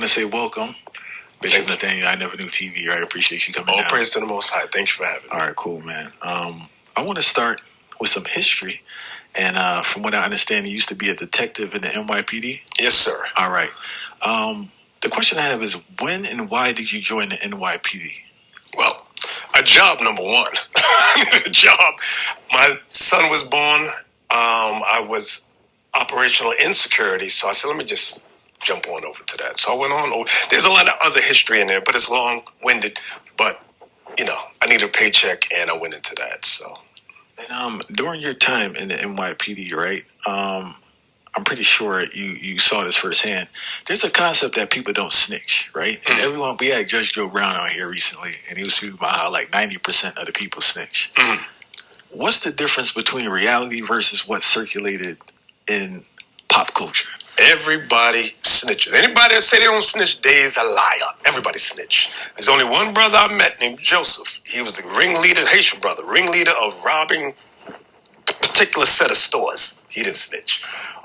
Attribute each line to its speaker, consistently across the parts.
Speaker 1: want to say welcome, Bishop Nathaniel. I Never Knew TV. I appreciate you coming.
Speaker 2: All praise to the Most High. Thank you for having me.
Speaker 1: All right, cool, man. I want to start with some history. And from what I understand, you used to be a detective in the NYPD?
Speaker 2: Yes, sir.
Speaker 1: All right. The question I have is, when and why did you join the NYPD?
Speaker 2: Well, a job, number one. A job. My son was born. I was operational insecurity, so I said, let me just jump on over to that. So I went on. There's a lot of other history in there, but it's long-winded. But, I needed a paycheck, and I went into that, so...
Speaker 1: And during your time in the NYPD, right, I'm pretty sure you saw this firsthand. There's a concept that people don't snitch, right? And we had Judge Joe Brown on here recently, and he was speaking about how like 90% of the people snitch. What's the difference between reality versus what's circulated in pop culture?
Speaker 2: Everybody snitches. Anybody that say they don't snitch, they is a liar. Everybody snitch. There's only one brother I met named Joseph. He was the ringleader, Haitian brother, ringleader of robbing a particular set of stores. He didn't snitch.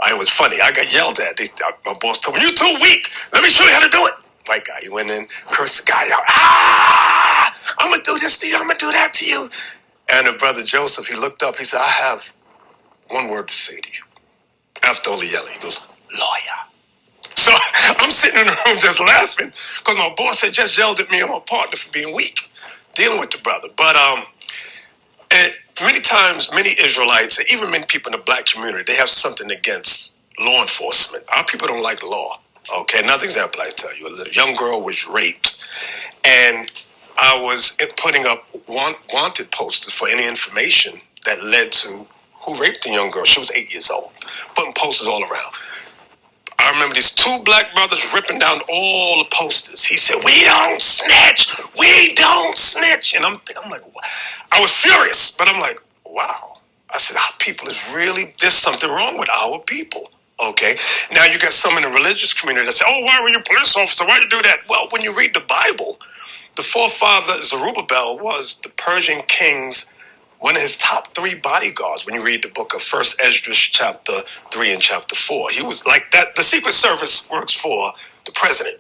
Speaker 2: It was funny. I got yelled at. My boss told me, "You too weak. Let me show you how to do it." White guy. He went in, cursed the guy out. I'm going to do this to you. I'm going to do that to you. And the brother Joseph, he looked up. He said, I have one word to say to you. After all the yelling, he goes, lawyer. So I'm sitting in the room just laughing because my boss had just yelled at me and my partner for being weak, dealing with the brother. But and many times, many Israelites, and even many people in the black community, they have something against law enforcement. Our people don't like law. Okay, another example I tell you. A young girl was raped, and I was putting up wanted posters for any information that led to who raped the young girl. She was 8 years old, putting posters all around. I remember these two black brothers ripping down all the posters. He said, "We don't snitch. We don't snitch." And I'm like, I was furious, but I'm like, wow. I said, our people is really, there's something wrong with our people. Okay. Now you got some in the religious community that say, "Oh, why were you a police officer? Why you do that?" Well, when you read the Bible, the forefather Zerubbabel was the Persian king's one of his top 3 bodyguards. When you read the book of 1 Esdras chapter 3 and chapter 4, he was like that. The Secret Service works for the president.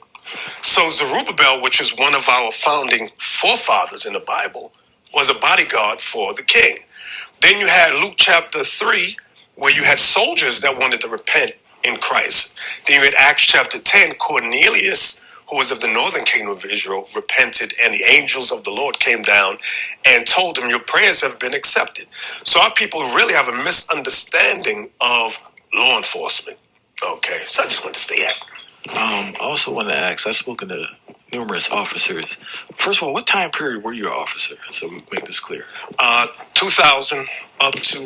Speaker 2: So Zerubbabel, which is one of our founding forefathers in the Bible, was a bodyguard for the king. Then you had Luke chapter 3, where you had soldiers that wanted to repent in Christ. Then you had Acts chapter 10, Cornelius, who was of the northern kingdom of Israel, repented, and the angels of the Lord came down and told him, your prayers have been accepted. So our people really have a misunderstanding of law enforcement. Okay, so I just want to stay at.
Speaker 1: I also want to ask, I've spoken to numerous officers. First of all, what time period were you an officer? So we make this clear.
Speaker 2: 2000 up to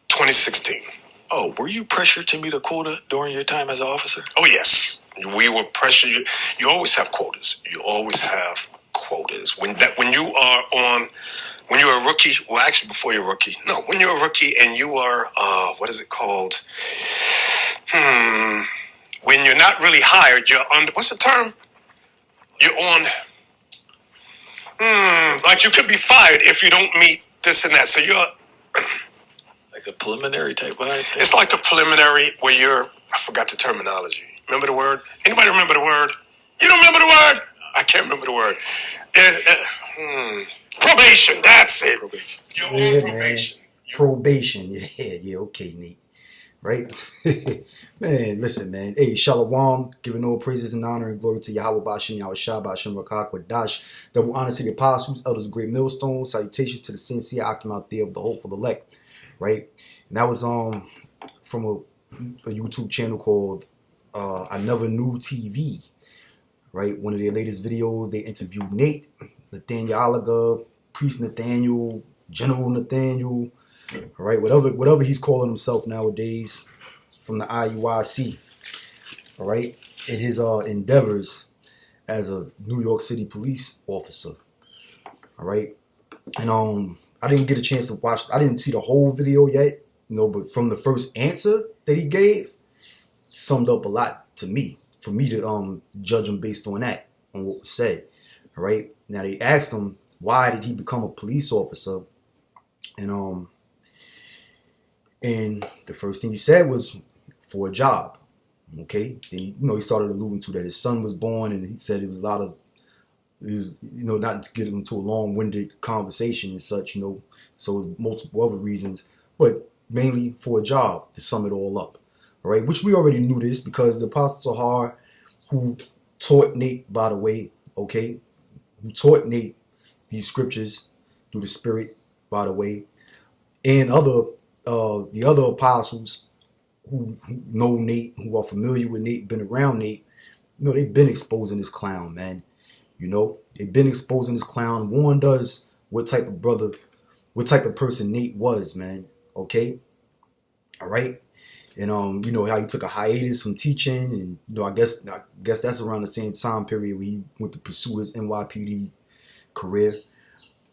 Speaker 2: 2016.
Speaker 1: Oh, were you pressured to meet a quota during your time as an officer?
Speaker 2: Oh, yes. We were pressured. You always have quotas. You always have quotas. When you're a rookie, well, actually before you're a rookie. No, when you're a rookie and you are, what is it called? When you're not really hired, you're under, what's the term? You're on, like you could be fired if you don't meet this and that. So you're...
Speaker 1: Like a preliminary type of thing?
Speaker 2: It's like a preliminary where I forgot the terminology. Remember the word? Anybody remember the word? You don't remember the word? I can't remember the word. Probation, that's it.
Speaker 3: Probation.
Speaker 2: You're on probation.
Speaker 3: Probation, yeah, okay, Nate. Right? Man, listen, man. Hey, Shalom, giving all praises and honor and glory to Yahweh Bashem, Yahweh Shah, Bashem Rakak, Wadash. Double honor to the apostles, elders, great millstones. Salutations to the sincere Akim out there of the hopeful elect. Right? And that was from a YouTube channel called I Never Knew TV. Right? One of their latest videos, they interviewed Nate, Nathaniel Oliver, Priest Nathaniel, General Nathaniel, all right, whatever he's calling himself nowadays, from the IUIC, all right, in his endeavors as a New York City police officer, all right, and I didn't get a chance to watch. I didn't see the whole video yet, but from the first answer that he gave, summed up a lot to me, for me to judge him based on that, on what was said, all right. Now they asked him why did he become a police officer, and the first thing he said was for a job, Okay, then he started alluding to that his son was born, and he said it was a lot of, it was, not to get into a long-winded conversation and such, so it was multiple other reasons, but mainly for a job to sum it all up. All right, which we already knew this because the Apostle Tahar, who taught Nate, by the way, okay, who taught Nate these scriptures through the Spirit, by the way, and the other apostles who know Nate, who are familiar with Nate, been around Nate, they've been exposing this clown, man. They've been exposing this clown, warned us what type of brother, what type of person Nate was, man. Okay, all right. And how he took a hiatus from teaching, and I guess that's around the same time period where he went to pursue his NYPD career.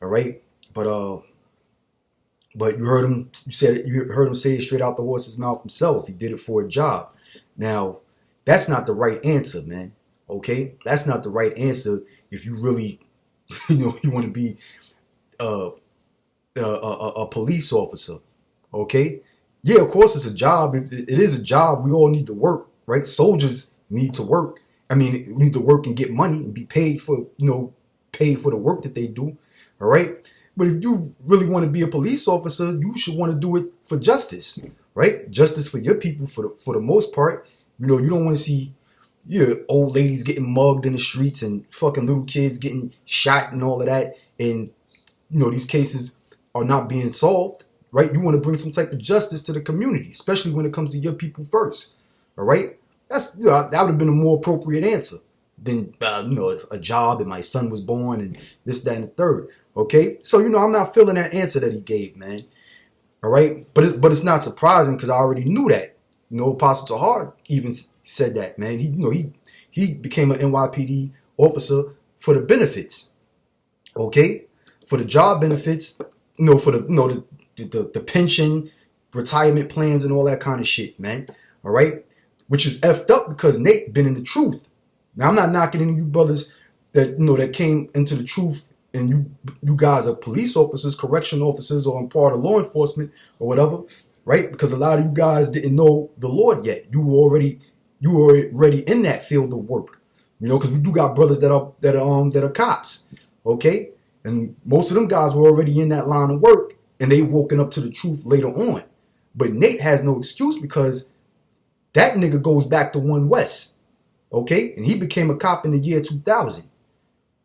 Speaker 3: All right, but you heard him. You heard him say it straight out the horse's mouth himself. He did it for a job. Now, that's not the right answer, man. Okay, that's not the right answer if you really, you want to be a police officer. Okay. Yeah, of course it's a job. It is a job. We all need to work, right? Soldiers need to work. I mean, need to work and get money and be paid for, paid for the work that they do. All right. But if you really want to be a police officer, you should want to do it for justice, right? Justice for your people for the most part. You don't want to see old ladies getting mugged in the streets and fucking little kids getting shot and all of that. And, these cases are not being solved. Right, you want to bring some type of justice to the community, especially when it comes to your people first. All right, that would have been a more appropriate answer than a job and my son was born and this, that, and the third. Okay, so I'm not feeling that answer that he gave, man. All right, but it's not surprising because I already knew that. Apostle Tahar even said that, man. He became an NYPD officer for the benefits. Okay, for the job benefits. For the pension, retirement plans, and all that kind of shit, man. All right, which is effed up because Nate been in the truth. Now I'm not knocking any of you brothers that that came into the truth, and you guys are police officers, correction officers, or part of law enforcement or whatever, right? Because a lot of you guys didn't know the Lord yet. You were already in that field of work, because we do got brothers that are cops, okay, and most of them guys were already in that line of work. And they woken up to the truth later on. But Nate has no excuse because that nigga goes back to One West. Okay? And he became a cop in the year 2000.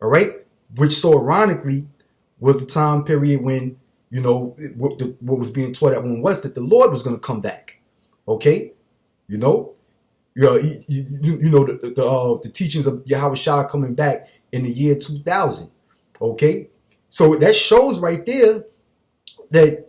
Speaker 3: All right? Which so ironically was the time period when, what was being taught at One West, that the Lord was going to come back. Okay? The teachings of Yahweh Shah coming back in the year 2000. Okay? So that shows right there that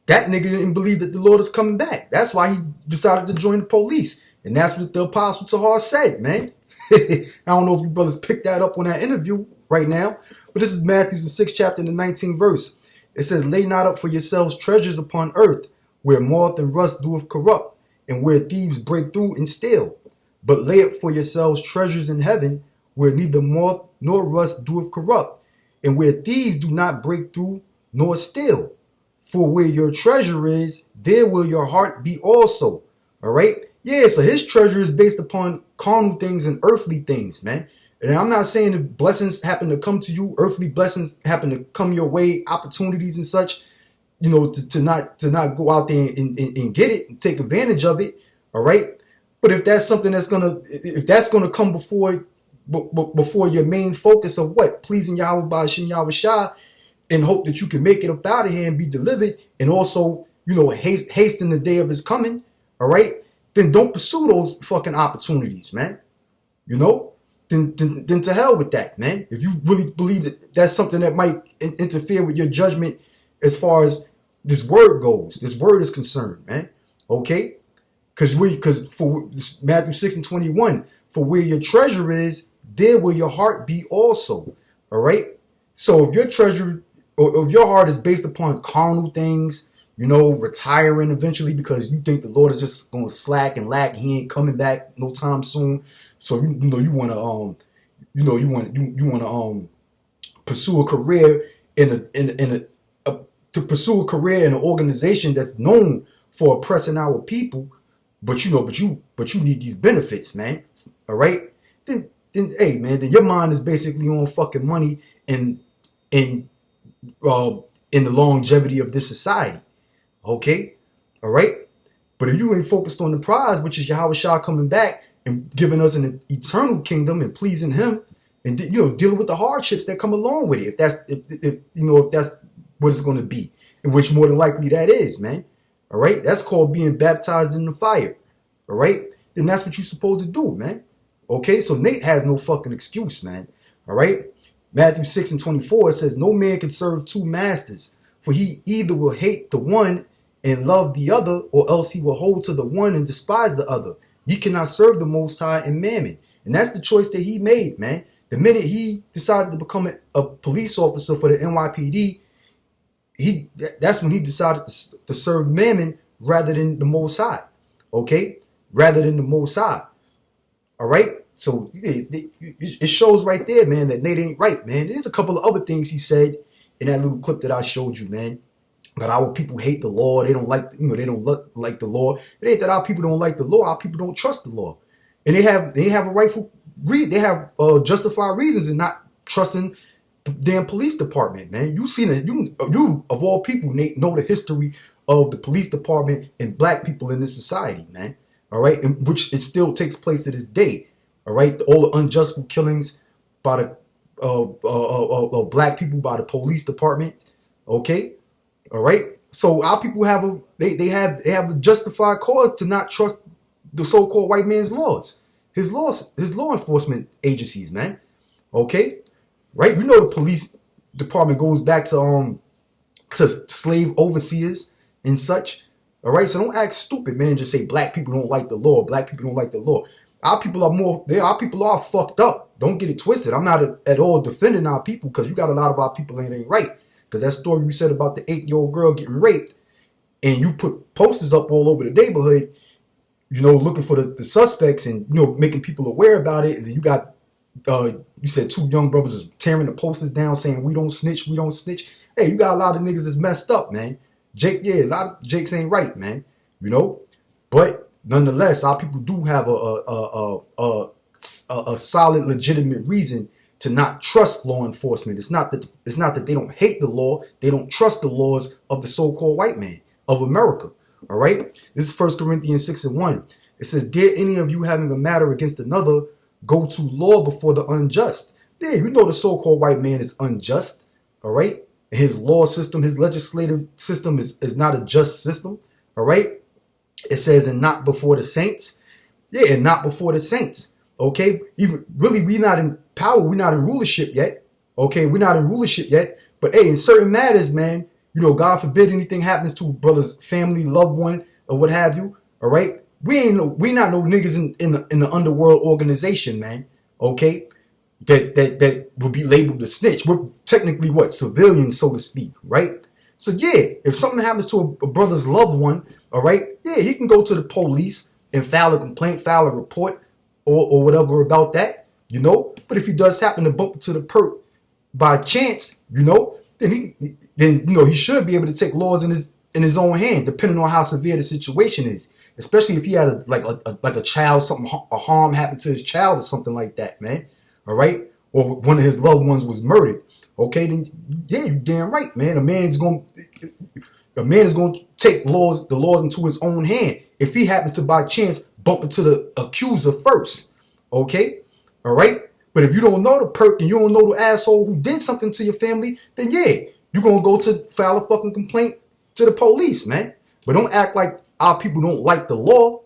Speaker 3: nigga didn't believe that the Lord is coming back. That's why he decided to join the police. And that's what the Apostle Tahar said, man. I don't know if you brothers picked that up on that interview right now, but this is Matthew, the 6th chapter, and the 19th verse. It says, "Lay not up for yourselves treasures upon earth, where moth and rust doeth corrupt, and where thieves break through and steal. But lay up for yourselves treasures in heaven, where neither moth nor rust doeth corrupt, and where thieves do not break through nor steal. For where your treasure is, there will your heart be also." All right? Yeah, so his treasure is based upon carnal things and earthly things, man. And I'm not saying if blessings happen to come to you, earthly blessings happen to come your way, opportunities and such, to not go out there and get it and take advantage of it. All right? But if that's something that's gonna come before your main focus of what? Pleasing Yahweh by Hashem Yahweh Shah, and hope that you can make it up out of here and be delivered, and also, hasten the day of his coming, all right? Then don't pursue those fucking opportunities, man. Then to hell with that, man. If you really believe that that's something that might interfere with your judgment as far as this word goes, this word is concerned, man. Okay? Because for Matthew 6:21, for where your treasure is, there will your heart be also. All right? So if your treasure, or if your heart is based upon carnal things, retiring eventually because you think the Lord is just going to slack and lack, he ain't coming back no time soon. So you want to pursue a career to pursue a career in an organization that's known for oppressing our people. but you need these benefits, man. All right, then hey, man, then your mind is basically on fucking money and in the longevity of this society. Okay, all right. But if you ain't focused on the prize, which is Yahweh Shah coming back and giving us an eternal kingdom and pleasing Him, and dealing with the hardships that come along with it, if that's what it's going to be, and which more than likely that is, man. All right, that's called being baptized in the fire. All right, then that's what you're supposed to do, man. Okay, so Nate has no fucking excuse, man. All right, Matthew 6:24 says, "No man can serve two masters, for he either will hate the one and love the other, or else he will hold to the one and despise the other. Ye cannot serve the Most High and Mammon." And that's the choice that he made, man. The minute he decided to become a police officer for the NYPD, that's when he decided to serve Mammon rather than the Most High. Okay, rather than the Most High. All right. So it shows right there, man, that Nate ain't right, man. There's a couple of other things he said in that little clip that I showed you, man. That our people hate the law. They don't like, they don't look like the law. It ain't that our people don't like the law. Our people don't trust the law, and they have a rightful they have justified reasons in not trusting the damn police department, man. You seen it. You of all people, Nate, know the history of the police department and black people in this society, man. All right, in which it still takes place to this day. All right, all the unjust killings by the black people by the police department. Okay, all right. So our people have they have a justified cause to not trust the so-called white man's laws, his law enforcement agencies, man. Okay, right. You know the police department goes back to slave overseers and such. All right, so don't act stupid, man. Just say black people don't like the law. Black people don't like the law. Our people are fucked up. Don't get it twisted. I'm not at all defending our people, because you got a lot of our people that ain't right. Because that story you said about the 8-year-old girl getting raped, and you put posters up all over the neighborhood, looking for the suspects and, making people aware about it. And then you got, you said 2 young brothers is tearing the posters down saying, "We don't snitch, we don't snitch." Hey, you got a lot of niggas that's messed up, man. A lot of Jakes ain't right, man. But nonetheless, our people do have a solid, legitimate reason to not trust law enforcement. It's not that they don't hate the law; they don't trust the laws of the so-called white man of America. All right. This is 1 Corinthians 6:1. It says, "Dare any of you having a matter against another go to law before the unjust?" Yeah, the so-called white man is unjust. All right. His law system, his legislative system is not a just system. All right. It says, "And not before the saints." Yeah, and not before the saints. Okay. Even really, we're not in power. We're not in rulership yet. Okay. We're not in rulership yet. But hey, in certain matters, man, God forbid anything happens to a brother's family, loved one, or what have you. All right. We not no niggas in the underworld organization, man. Okay. That would be labeled a snitch. We're technically civilians, so to speak, right? So yeah, if something happens to a brother's loved one, all right, yeah, he can go to the police and file a complaint, file a report, or whatever about that, But if he does happen to bump into the perp by chance, then he should be able to take laws in his own hand, depending on how severe the situation is. Especially if he had a child, a harm happened to his child or something like that, man. All right, or one of his loved ones was murdered. Okay, then yeah, you're damn right, man. A man is going to take the laws into his own hand if he happens to by chance bump into the accuser first. Okay, all right. But if you don't know the perk and you don't know the asshole who did something to your family, then yeah, you're gonna go to file a fucking complaint to the police, man. But don't act like our people don't like the law.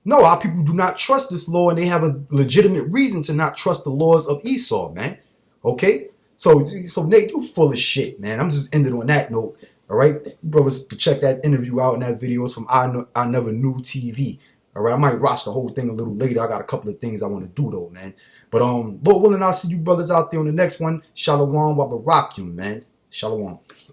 Speaker 3: No, our people do not trust this law, and they have a legitimate reason to not trust the laws of Esau, man. Okay? So Nate, you full of shit, man. I'm just ending on that note. All right? You brothers can check that interview out in that video. It's from I Never Knew TV. All right? I might watch the whole thing a little later. I got a couple of things I want to do, though, man. But Lord willing, I'll see you brothers out there on the next one. Shalom, Wabarakim, man. Shalom.